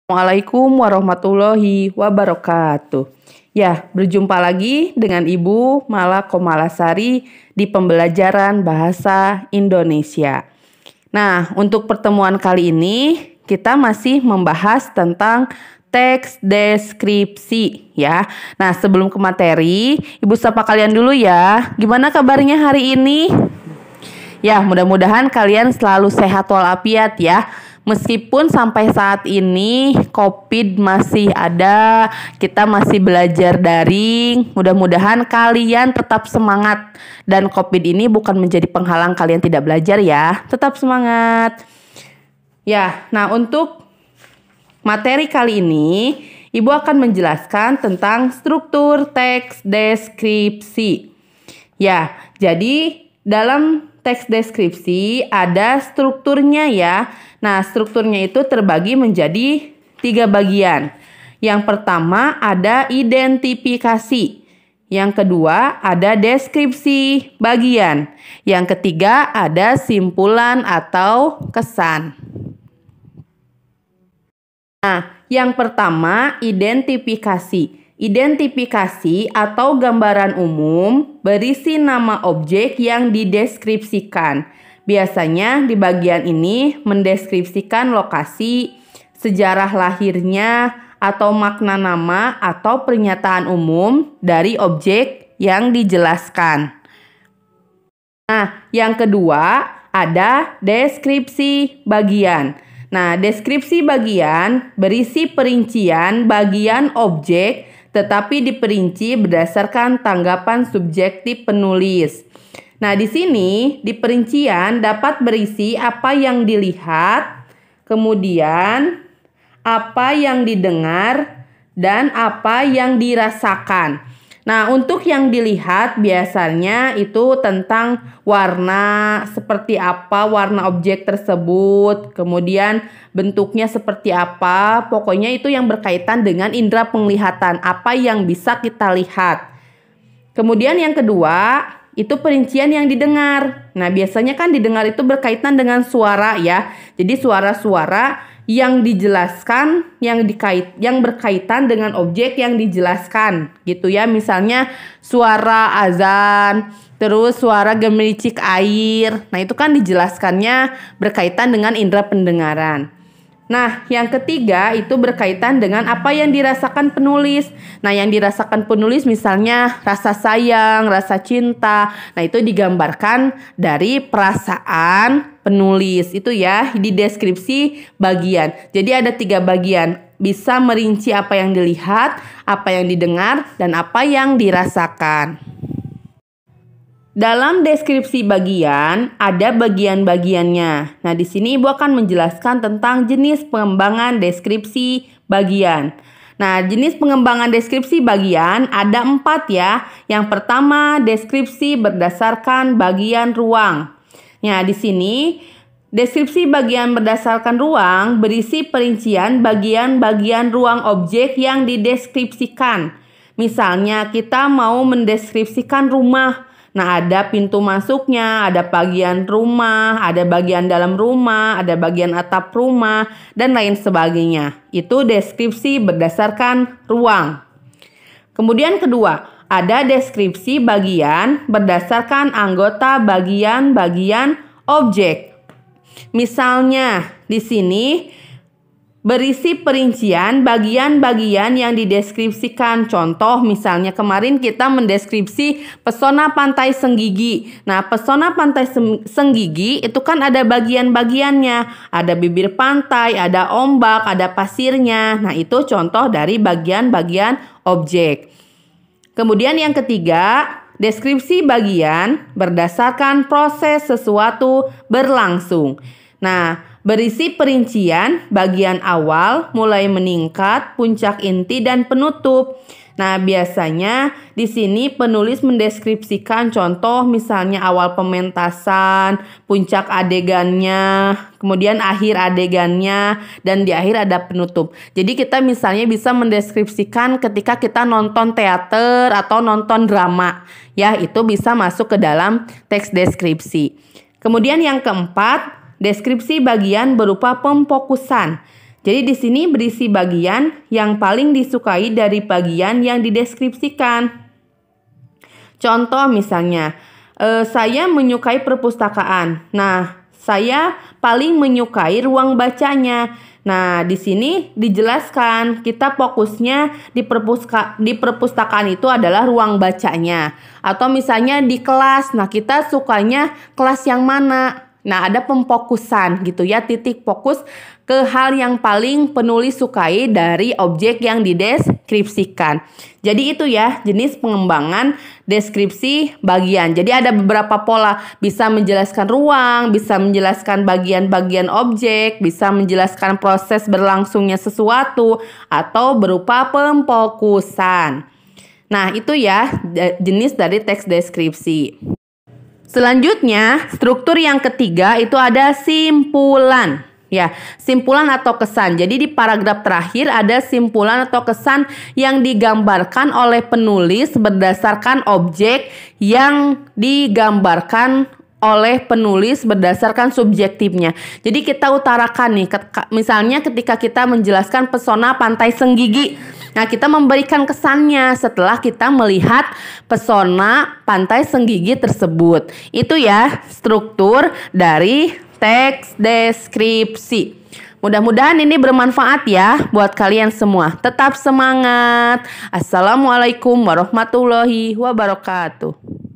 Assalamualaikum warahmatullahi wabarakatuh. Ya, berjumpa lagi dengan Ibu Mala Komalasari di pembelajaran bahasa Indonesia. Nah, untuk pertemuan kali ini kita masih membahas tentang teks deskripsi ya. Nah, sebelum ke materi, Ibu sapa kalian dulu ya. Gimana kabarnya hari ini? Ya, mudah-mudahan kalian selalu sehat walafiat ya. Meskipun sampai saat ini COVID masih ada, kita masih belajar daring. Mudah-mudahan kalian tetap semangat dan COVID ini bukan menjadi penghalang kalian tidak belajar ya. Tetap semangat. Ya, nah untuk materi kali ini, Ibu akan menjelaskan tentang struktur teks deskripsi. Ya, jadi dalam teks deskripsi ada strukturnya ya. Nah, strukturnya itu terbagi menjadi 3 bagian. Yang pertama ada identifikasi. Yang kedua ada deskripsi bagian. Yang ketiga ada simpulan atau kesan. Nah, yang pertama identifikasi. Identifikasi atau gambaran umum berisi nama objek yang dideskripsikan. Biasanya di bagian ini mendeskripsikan lokasi, sejarah lahirnya, atau makna nama atau pernyataan umum dari objek yang dijelaskan. Nah, yang kedua ada deskripsi bagian. Nah, deskripsi bagian berisi perincian bagian objek tetapi diperinci berdasarkan tanggapan subjektif penulis. Nah, di sini di perincian dapat berisi apa yang dilihat, kemudian apa yang didengar, dan apa yang dirasakan. Nah, untuk yang dilihat biasanya itu tentang warna, seperti apa warna objek tersebut, kemudian bentuknya seperti apa, pokoknya itu yang berkaitan dengan indera penglihatan, apa yang bisa kita lihat. Kemudian yang kedua, itu perincian yang didengar. Nah, biasanya kan didengar itu berkaitan dengan suara ya. Jadi suara-suara yang dijelaskan yang berkaitan dengan objek yang dijelaskan gitu ya. Misalnya suara azan, terus suara gemericik air. Nah, itu kan dijelaskannya berkaitan dengan indera pendengaran. Nah, yang ketiga itu berkaitan dengan apa yang dirasakan penulis. Nah, yang dirasakan penulis misalnya rasa sayang, rasa cinta. Nah, itu digambarkan dari perasaan penulis. Itu ya di deskripsi bagian. Jadi ada 3 bagian. Bisa merinci apa yang dilihat, apa yang didengar, dan apa yang dirasakan. Dalam deskripsi bagian ada bagian-bagiannya. Nah, di sini Ibu akan menjelaskan tentang jenis pengembangan deskripsi bagian. Nah, jenis pengembangan deskripsi bagian ada 4 ya. Yang pertama, deskripsi berdasarkan bagian ruang. Nah, di sini deskripsi bagian berdasarkan ruang berisi perincian bagian-bagian ruang objek yang dideskripsikan. Misalnya kita mau mendeskripsikan rumah. Nah, ada pintu masuknya, ada bagian rumah, ada bagian dalam rumah, ada bagian atap rumah, dan lain sebagainya. Itu deskripsi berdasarkan ruang. Kemudian kedua, ada deskripsi bagian berdasarkan anggota bagian-bagian objek. Misalnya, di sini berisi perincian bagian-bagian yang dideskripsikan. Contoh misalnya kemarin kita mendeskripsi pesona pantai Senggigi. Nah, pesona pantai Senggigi itu kan ada bagian-bagiannya. Ada bibir pantai, ada ombak, ada pasirnya. Nah, itu contoh dari bagian-bagian objek. Kemudian yang ketiga, deskripsi bagian berdasarkan proses sesuatu berlangsung. Nah, berisi perincian bagian awal mulai meningkat, puncak inti, dan penutup. Nah, biasanya di sini penulis mendeskripsikan contoh misalnya awal pementasan, puncak adegannya, kemudian akhir adegannya, dan di akhir ada penutup. Jadi kita misalnya bisa mendeskripsikan ketika kita nonton teater atau nonton drama. Ya, itu bisa masuk ke dalam teks deskripsi. Kemudian yang keempat, deskripsi bagian berupa pemfokusan. Jadi di sini berisi bagian yang paling disukai dari bagian yang dideskripsikan. Contoh misalnya, saya menyukai perpustakaan. Nah, saya paling menyukai ruang bacanya. Nah, di sini dijelaskan kita fokusnya di perpustakaan itu adalah ruang bacanya. Atau misalnya di kelas, nah kita sukanya kelas yang mana? Nah, ada pemfokusan gitu ya, titik fokus ke hal yang paling penulis sukai dari objek yang dideskripsikan. Jadi itu ya jenis pengembangan deskripsi bagian. Jadi ada beberapa pola, bisa menjelaskan ruang, bisa menjelaskan bagian-bagian objek, bisa menjelaskan proses berlangsungnya sesuatu, atau berupa pemfokusan. Nah itu ya jenis dari teks deskripsi. Selanjutnya, struktur yang ketiga itu ada simpulan. Ya, simpulan atau kesan. Jadi di paragraf terakhir ada simpulan atau kesan yang digambarkan oleh penulis berdasarkan objek yang digambarkan oleh penulis berdasarkan subjektifnya. Jadi kita utarakan nih, misalnya ketika kita menjelaskan pesona Pantai Senggigi. Nah, kita memberikan kesannya setelah kita melihat pesona Pantai Senggigi tersebut. Itu ya struktur dari teks deskripsi. Mudah-mudahan ini bermanfaat ya buat kalian semua. Tetap semangat. Assalamualaikum warahmatullahi wabarakatuh.